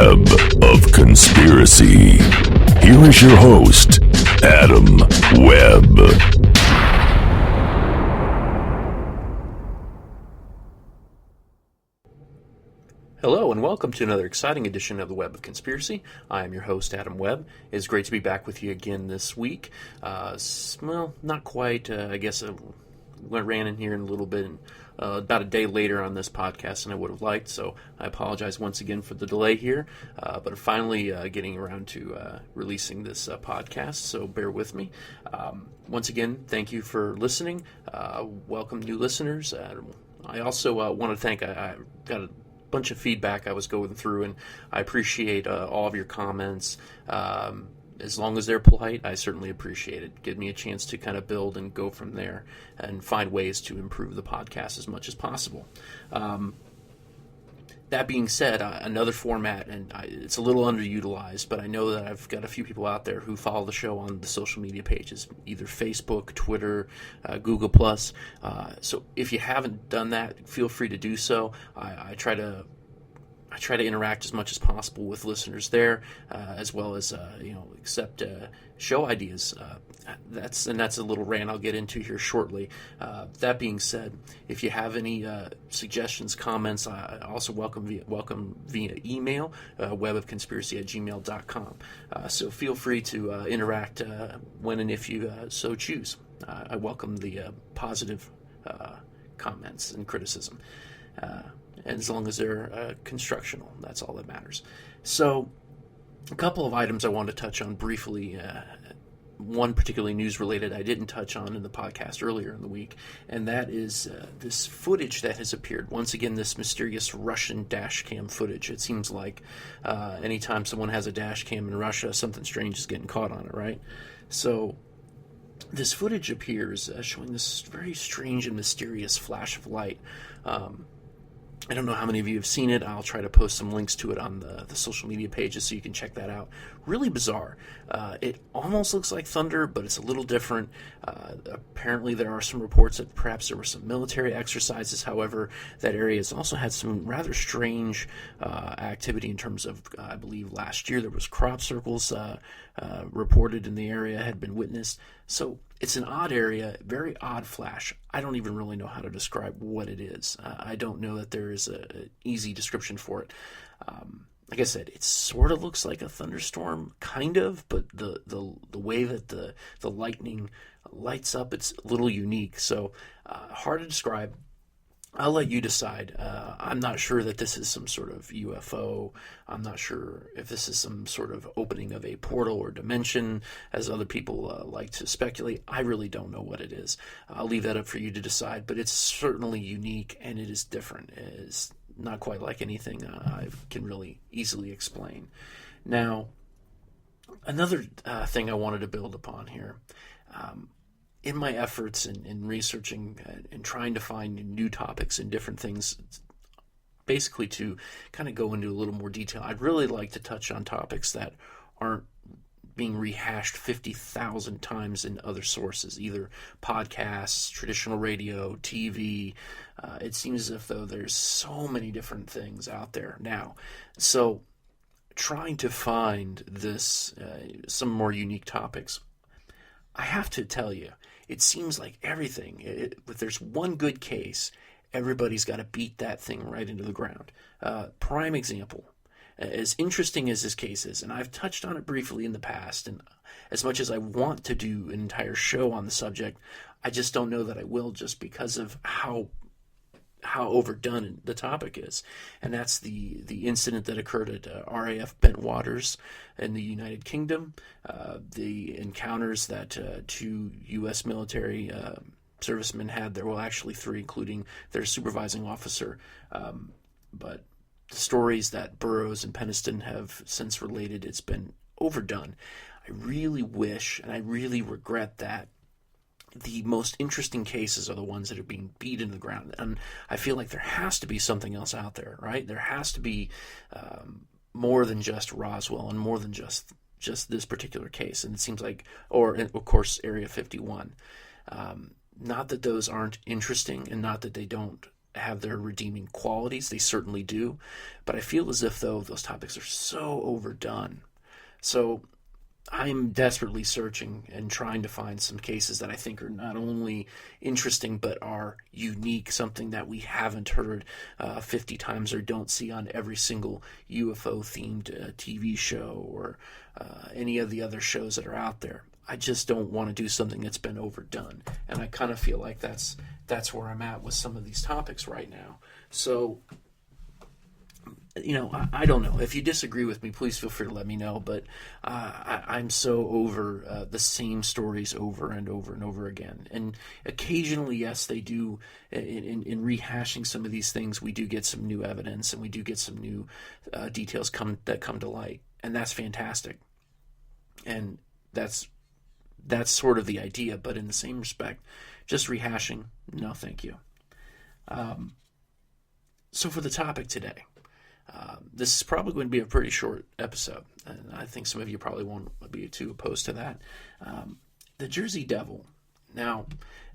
web of conspiracy. Here is your host, Adam Webb. Hello and welcome to another exciting edition of the Web of Conspiracy. I am your host, Adam Webb. It's great to be back with you again this week. Well, not quite. I guess I ran in here in a little bit, about a day later on this podcast than I would have liked, so I apologize once again for the delay here, but I'm finally getting around to releasing this podcast, so bear with me. Once again, thank you for listening. Welcome new listeners. I also want to thank, I got a bunch of feedback I was going through, and I appreciate all of your comments. As long as they're polite, I certainly appreciate it. Give me a chance to kind of build and go from there and find ways to improve the podcast as much as possible. That being said, another format, and it's a little underutilized, but I know that I've got a few people out there who follow the show on the social media pages, either Facebook, Twitter, Google+. So if you haven't done that, feel free to do so. I try to interact as much as possible with listeners there, as well as accept show ideas. That's a little rant I'll get into here shortly. That being said, if you have any suggestions, comments, I also welcome via email, webofconspiracy@gmail.com. So feel free to interact when and if you so choose. I welcome the positive comments and criticism. And as long as they're constructional, that's all that matters. So, a couple of items I want to touch on briefly. One particularly news-related I didn't touch on in the podcast earlier in the week, and that is this footage that has appeared. Once again, this mysterious Russian dashcam footage. It seems like anytime someone has a dashcam in Russia, something strange is getting caught on it, right? So, this footage appears showing this very strange and mysterious flash of light. I don't know how many of you have seen it. I'll try to post some links to it on the social media pages so you can check that out. Really bizarre. It almost looks like thunder, but it's a little different. Apparently there are some reports that perhaps there were some military exercises. However, that area has also had some rather strange activity in terms of, I believe last year there was crop circles reported in the area, had been witnessed. So it's an odd area, very odd flash. I don't even really know how to describe what it is. I don't know that there is an easy description for it. Like I said, it sort of looks like a thunderstorm, kind of, but the way that the lightning lights up, it's a little unique. So hard to describe. I'll let you decide. I'm not sure that this is some sort of UFO. I'm not sure if this is some sort of opening of a portal or dimension, as other people like to speculate. I really don't know what it is. I'll leave that up for you to decide, but it's certainly unique and it is different. It is not quite like anything I can really easily explain. Now, another thing I wanted to build upon here. In my efforts in researching and trying to find new topics and different things, basically to kind of go into a little more detail, I'd really like to touch on topics that aren't being rehashed 50,000 times in other sources, either podcasts, traditional radio, TV. It seems as if though there's so many different things out there now. So trying to find some more unique topics, I have to tell you, it seems like everything, if there's one good case, everybody's got to beat that thing right into the ground. Prime example, as interesting as this case is, and I've touched on it briefly in the past, and as much as I want to do an entire show on the subject, I just don't know that I will, just because of how overdone the topic is. And that's the incident that occurred at RAF Bentwaters in the United Kingdom, the encounters that two U.S. military servicemen had there, well actually three, including their supervising officer, but the stories that Burroughs and Peniston have since related, it's been overdone. I really wish, and I really regret that the most interesting cases are the ones that are being beat into the ground. And I feel like there has to be something else out there, right? There has to be more than just Roswell and more than just this particular case. And it seems like, or of course, Area 51. Not that those aren't interesting and not that they don't have their redeeming qualities. They certainly do. But I feel as if, though, those topics are so overdone. So I'm desperately searching and trying to find some cases that I think are not only interesting but are unique, something that we haven't heard 50 times or don't see on every single UFO-themed TV show or any of the other shows that are out there. I just don't want to do something that's been overdone, and I kind of feel like that's where I'm at with some of these topics right now. So, I don't know. If you disagree with me, please feel free to let me know. But I'm so over the same stories over and over and over again. And occasionally, yes, they do. In rehashing some of these things, we do get some new evidence, and we do get some new details that come to light, and that's fantastic. And that's sort of the idea. But in the same respect, just rehashing, no, thank you. So for the topic today. This is probably going to be a pretty short episode, and I think some of you probably won't be too opposed to that. The Jersey Devil. Now,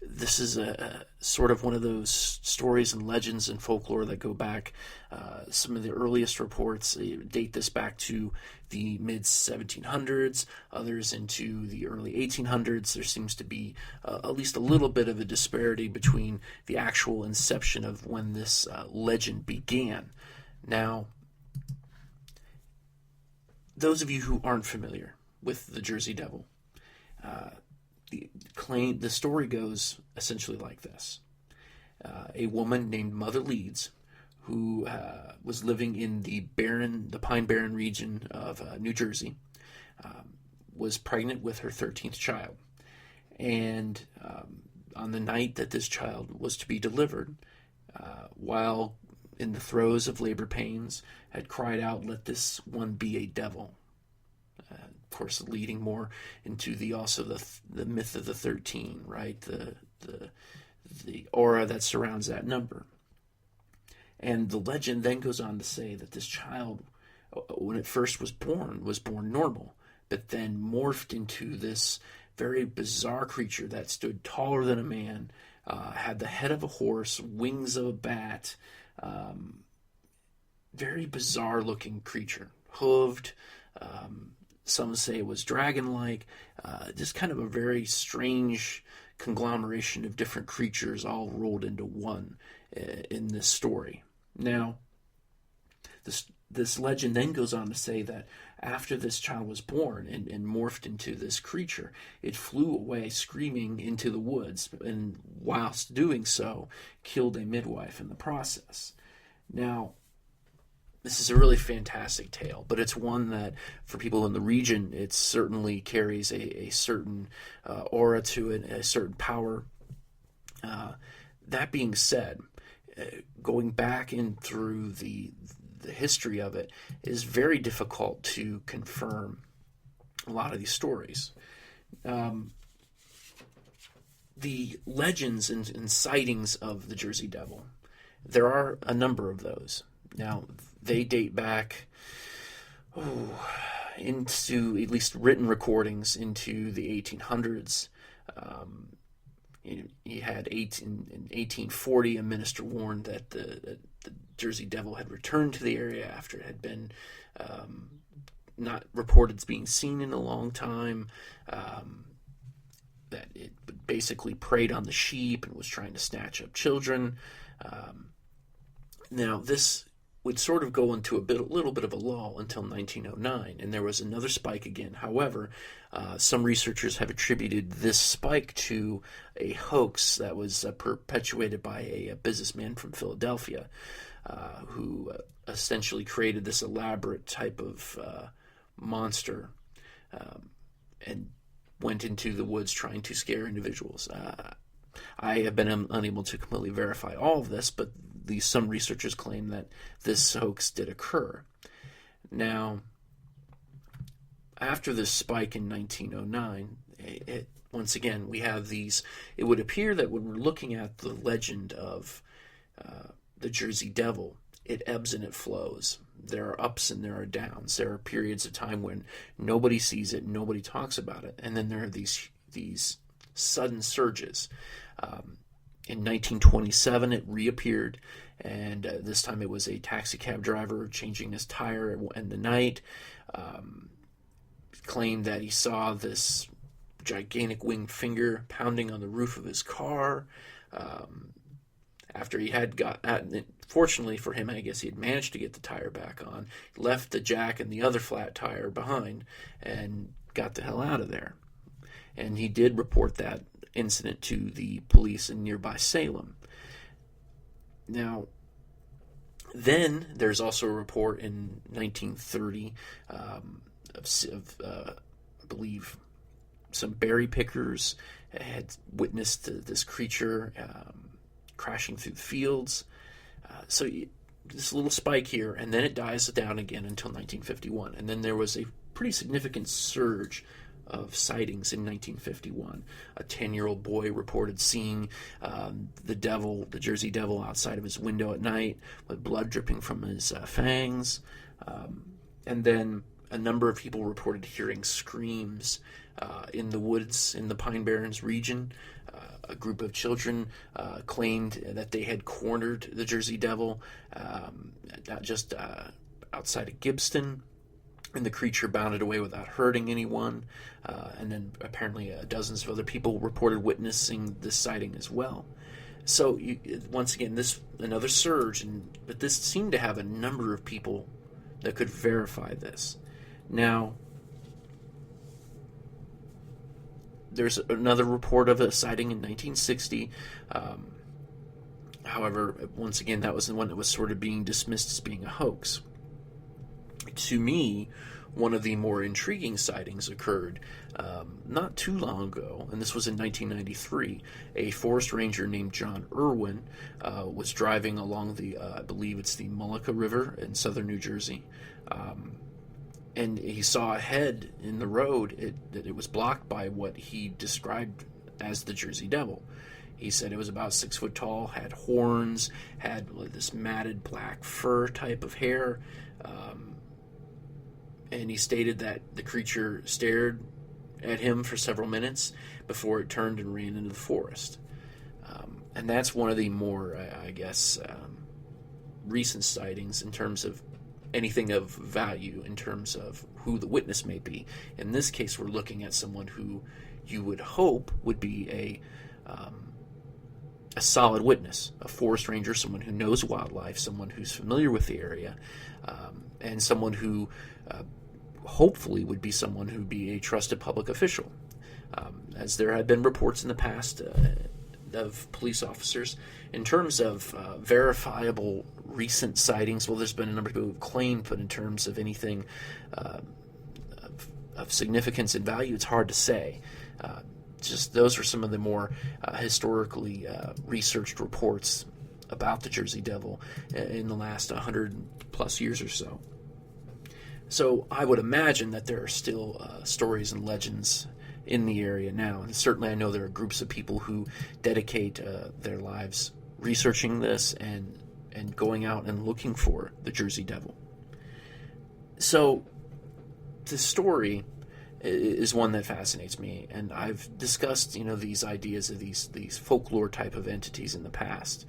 this is a sort of one of those stories and legends and folklore that go back. Some of the earliest reports date this back to the mid-1700s, others into the early 1800s. There seems to be at least a little bit of a disparity between the actual inception of when this legend began. Now, those of you who aren't familiar with the Jersey Devil, the story goes essentially like this. A woman named Mother Leeds, who was living in the Pine Barren region of New Jersey, was pregnant with her 13th child. And on the night that this child was to be delivered, while in the throes of labor pains, had cried out, "Let this one be a devil." Of course, leading more into the myth of the 13, right? The aura that surrounds that number. And the legend then goes on to say that this child, when it first was born normal, but then morphed into this very bizarre creature that stood taller than a man, had the head of a horse, wings of a bat. Very bizarre looking creature, hooved. Some say it was dragon-like. Just kind of a very strange conglomeration of different creatures all rolled into one in this story. Now, this legend then goes on to say that after this child was born and morphed into this creature, it flew away screaming into the woods, and whilst doing so, killed a midwife in the process. Now, this is a really fantastic tale, but it's one that, for people in the region, it certainly carries a certain aura to it, a certain power. That being said, going back in through the history of it is very difficult to confirm a lot of these stories. The legends and sightings of the Jersey Devil, there are a number of those. Now, they date back into, at least written recordings, into the 1800s. You had in 1840, a minister warned that the Jersey Devil had returned to the area after it had been not reported as being seen in a long time, that it basically preyed on the sheep and was trying to snatch up children. Now, this would sort of go into a little bit of a lull until 1909, and there was another spike again. However, some researchers have attributed this spike to a hoax that was perpetuated by a businessman from Philadelphia, who essentially created this elaborate type of monster and went into the woods trying to scare individuals. I have been unable to completely verify all of this, but some researchers claim that this hoax did occur. Now, after this spike in 1909, once again, we have these. It would appear that when we're looking at the legend of the Jersey Devil, it ebbs and it flows. There are ups and there are downs. There are periods of time when nobody sees it, nobody talks about it, and then there are these sudden surges. In 1927, it reappeared, and this time it was a taxi cab driver changing his tire in the night. Claimed that he saw this gigantic winged finger pounding on the roof of his car. After he had fortunately for him, I guess he had managed to get the tire back on, left the jack and the other flat tire behind, and got the hell out of there. And he did report that incident to the police in nearby Salem. Now, then there's also a report in 1930 I believe some berry pickers had witnessed this creature crashing through the fields. So this little spike here, and then it dies down again until 1951. And then there was a pretty significant surge of sightings in 1951. A 10-year-old boy reported seeing the Jersey Devil, outside of his window at night with blood dripping from his fangs. And then a number of people reported hearing screams in the woods in the Pine Barrens region. A group of children claimed that they had cornered the Jersey Devil just outside of Gibbston, and the creature bounded away without hurting anyone. And then apparently dozens of other people reported witnessing this sighting as well. So once again, another surge, but this seemed to have a number of people that could verify this. Now, there's another report of a sighting in 1960. However, once again, that was the one that was sort of being dismissed as being a hoax. To me, one of the more intriguing sightings occurred not too long ago, and this was in 1993. A forest ranger named John Irwin was driving along I believe it's the Mullica River in southern New Jersey, and he saw a head in the road. It was blocked by what he described as the Jersey Devil. He said it was about 6 foot tall, had horns, had this matted black fur type of hair, and he stated that the creature stared at him for several minutes before it turned and ran into the forest. And that's one of the more, I guess, recent sightings in terms of anything of value, in terms of who the witness may be. In this case, we're looking at someone who you would hope would be a solid witness, a forest ranger, someone who knows wildlife, someone who's familiar with the area, and someone who hopefully would be someone who would be a trusted public official. As there have been reports in the past of police officers. In terms of verifiable recent sightings, well, there's been a number of people who've claimed, but in terms of anything of significance and value, it's hard to say. Just those are some of the more historically researched reports about the Jersey Devil in the last 100 plus years or so. So I would imagine that there are still stories and legends in the area now. And certainly I know there are groups of people who dedicate their lives researching this and going out and looking for the Jersey Devil. So the story is one that fascinates me, and I've discussed these ideas of these folklore type of entities in the past,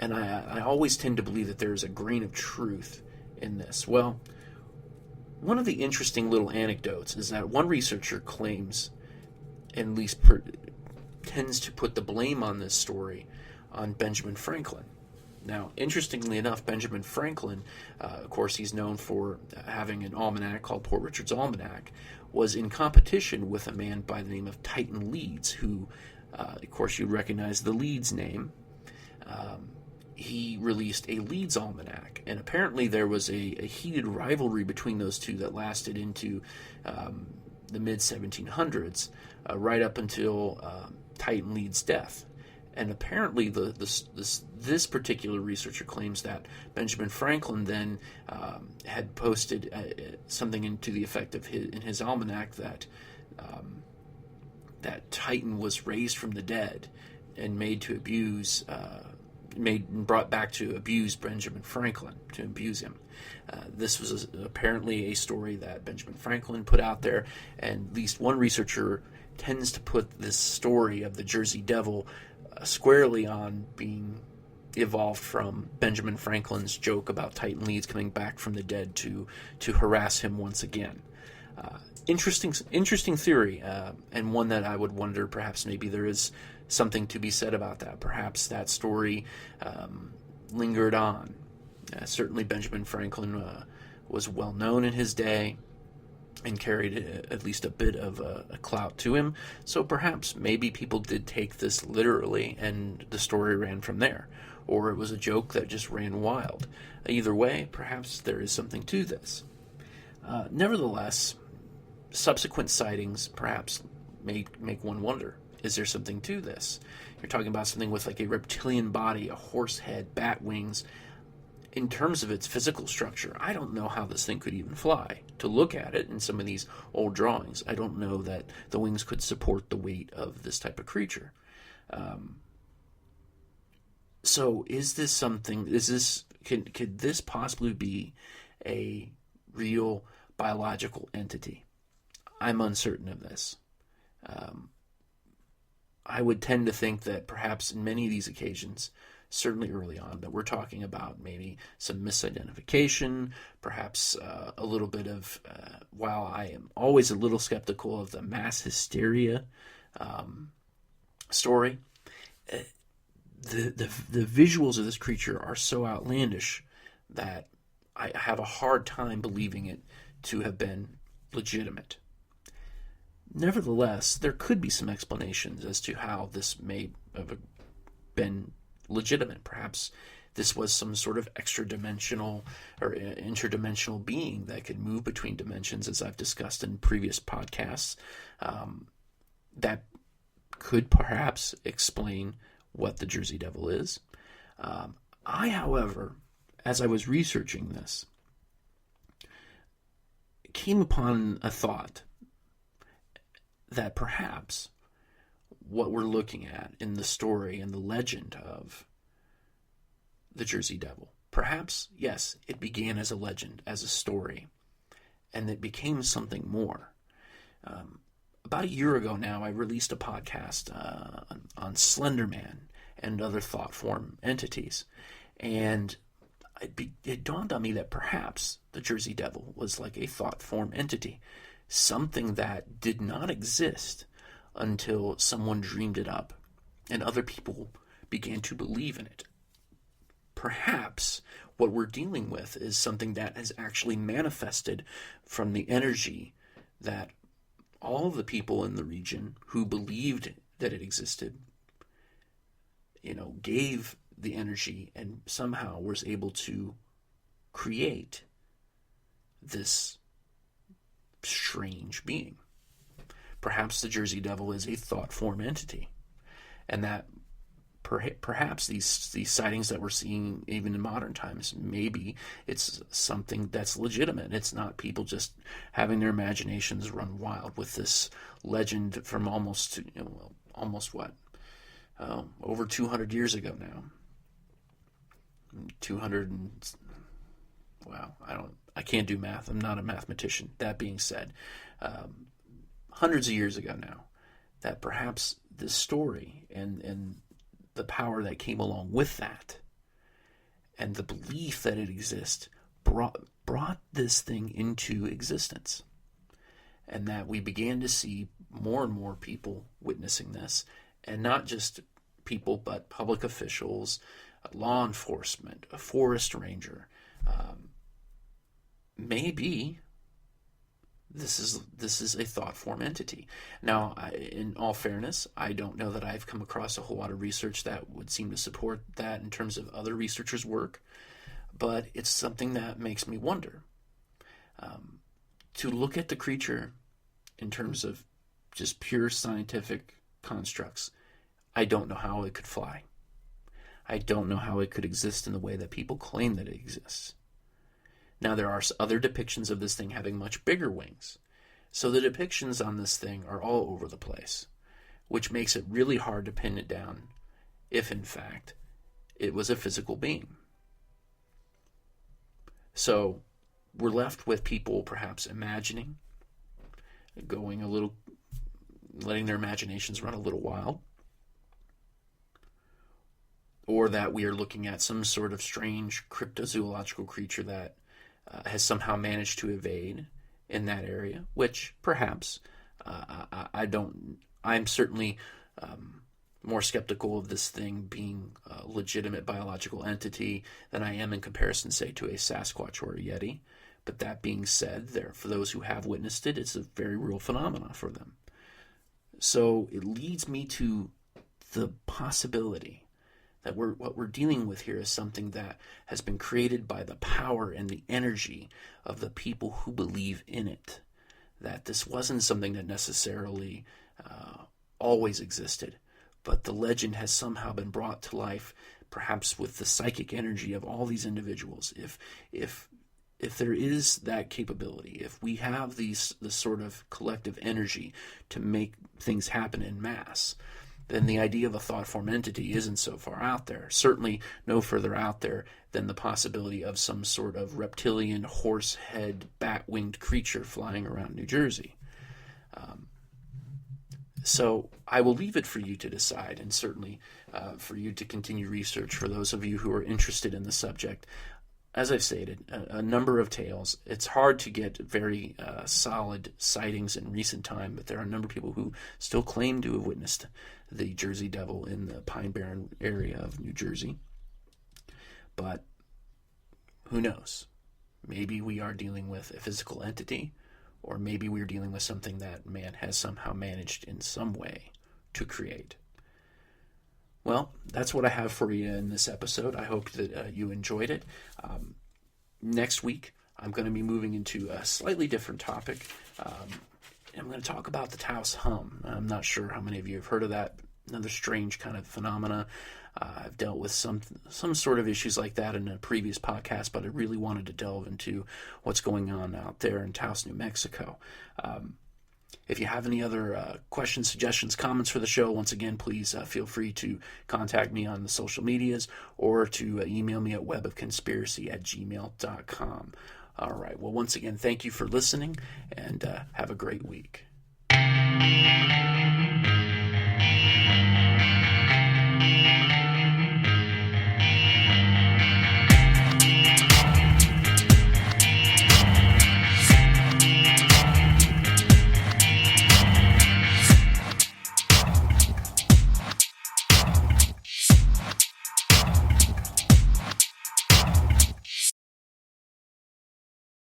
and I always tend to believe that there's a grain of truth in this. Well, one of the interesting little anecdotes is that one researcher claims, and at least tends to put the blame on this story on Benjamin Franklin. Now, interestingly enough, Benjamin Franklin, of course, he's known for having an almanac called Poor Richard's Almanac, was in competition with a man by the name of Titan Leeds, who, of course, you recognize the Leeds name. He released a Leeds Almanac, and apparently there was a heated rivalry between those two that lasted into the mid-1700s, right up until Titan Leeds' death. And apparently this particular researcher claims that Benjamin Franklin then had posted something into the effect of in his almanac that Titan was raised from the dead and brought back to abuse Benjamin Franklin, to abuse him. This was apparently a story that Benjamin Franklin put out there, and at least one researcher tends to put this story of the Jersey Devil squarely on being evolved from Benjamin Franklin's joke about Titan Leeds coming back from the dead to harass him once again. Interesting theory, and one that I would wonder perhaps maybe there is something to be said about that. Perhaps that story lingered on. Certainly Benjamin Franklin was well known in his day and carried at least a bit of a clout to him. So perhaps maybe people did take this literally and the story ran from there. Or it was a joke that just ran wild. Either way, perhaps there is something to this. Nevertheless, subsequent sightings perhaps make one wonder, is there something to this? You're talking about something with like a reptilian body, a horse head, bat wings. In terms of its physical structure, I don't know how this thing could even fly. To look at it in some of these old drawings, I don't know that the wings could support the weight of this type of creature. So is this something, could this possibly be a real biological entity? I'm uncertain of this. I would tend to think that perhaps in many of these occasions, certainly early on, that we're talking about maybe some misidentification, perhaps a little bit of, while I am always a little skeptical of the mass hysteria story, the visuals of this creature are so outlandish that I have a hard time believing it to have been legitimate. Nevertheless, there could be some explanations as to how this may have been legitimate. Perhaps this was some sort of extra-dimensional or interdimensional being that could move between dimensions, as I've discussed in previous podcasts. That could perhaps explain what the Jersey Devil is. I, however, as I was researching this, came upon a thought that perhaps what we're looking at in the story and the legend of the Jersey Devil, perhaps, yes, it began as a legend, as a story, and it became something more. About a year ago now, I released a podcast on Slender Man and other Thoughtform entities, and it dawned on me that perhaps the Jersey Devil was like a Thoughtform entity, something that did not exist until someone dreamed it up and other people began to believe in it. Perhaps what we're dealing with is something that has actually manifested from the energy that all of the people in the region who believed that it existed, gave the energy and somehow was able to create this strange being. Perhaps the Jersey Devil is a Thoughtform entity, and that perhaps these sightings that we're seeing even in modern times, maybe it's something that's legitimate. It's not people just having their imaginations run wild with this legend from almost over 200 years ago now. 200 and, wow, I can't do math. I'm not a mathematician. That being said, hundreds of years ago now, that perhaps this story and the power that came along with that and the belief that it exists brought this thing into existence, and that we began to see more and more people witnessing this, and not just people but public officials, law enforcement, a forest ranger. Maybe this is a Thoughtform entity. Now, in all fairness, I don't know that I've come across a whole lot of research that would seem to support that in terms of other researchers' work, but it's something that makes me wonder. To look at the creature in terms of just pure scientific constructs, I don't know how it could fly. I don't know how it could exist in the way that people claim that it exists. Now, there are other depictions of this thing having much bigger wings. So the depictions on this thing are all over the place, which makes it really hard to pin it down if, in fact, it was a physical being. So we're left with people perhaps imagining, letting their imaginations run a little wild. or that we are looking at some sort of strange cryptozoological creature that has somehow managed to evade in that area, which perhaps I'm certainly more skeptical of this thing being a legitimate biological entity than I am in comparison, say, to a Sasquatch or a Yeti. But that being said, for those who have witnessed it, it's a very real phenomena for them. So it leads me to the possibility that what we're dealing with here is something that has been created by the power and the energy of the people who believe in it. That this wasn't something that necessarily always existed, but the legend has somehow been brought to life, perhaps with the psychic energy of all these individuals. If there is that capability, if we have this sort of collective energy to make things happen in mass, then the idea of a thought-form entity isn't so far out there. Certainly no further out there than the possibility of some sort of reptilian, horse-head, bat-winged creature flying around New Jersey. So I will leave it for you to decide, and certainly for you to continue research for those of you who are interested in the subject. As I've stated, a number of tales. It's hard to get very solid sightings in recent time, but there are a number of people who still claim to have witnessed the Jersey Devil in the Pine Barren area of New Jersey. But who knows? Maybe we are dealing with a physical entity, or maybe we're dealing with something that man has somehow managed in some way to create. Well, that's what I have for you in this episode. I hope that you enjoyed it. Next week, I'm going to be moving into a slightly different topic. I'm going to talk about the Taos hum. I'm not sure how many of you have heard of that. Another strange kind of phenomena. I've dealt with some sort of issues like that in a previous podcast, but I really wanted to delve into what's going on out there in Taos, New Mexico. If you have any other questions, suggestions, comments for the show, once again, please feel free to contact me on the social medias or to email me at webofconspiracy@gmail.com. All right. Well, once again, thank you for listening, and have a great week.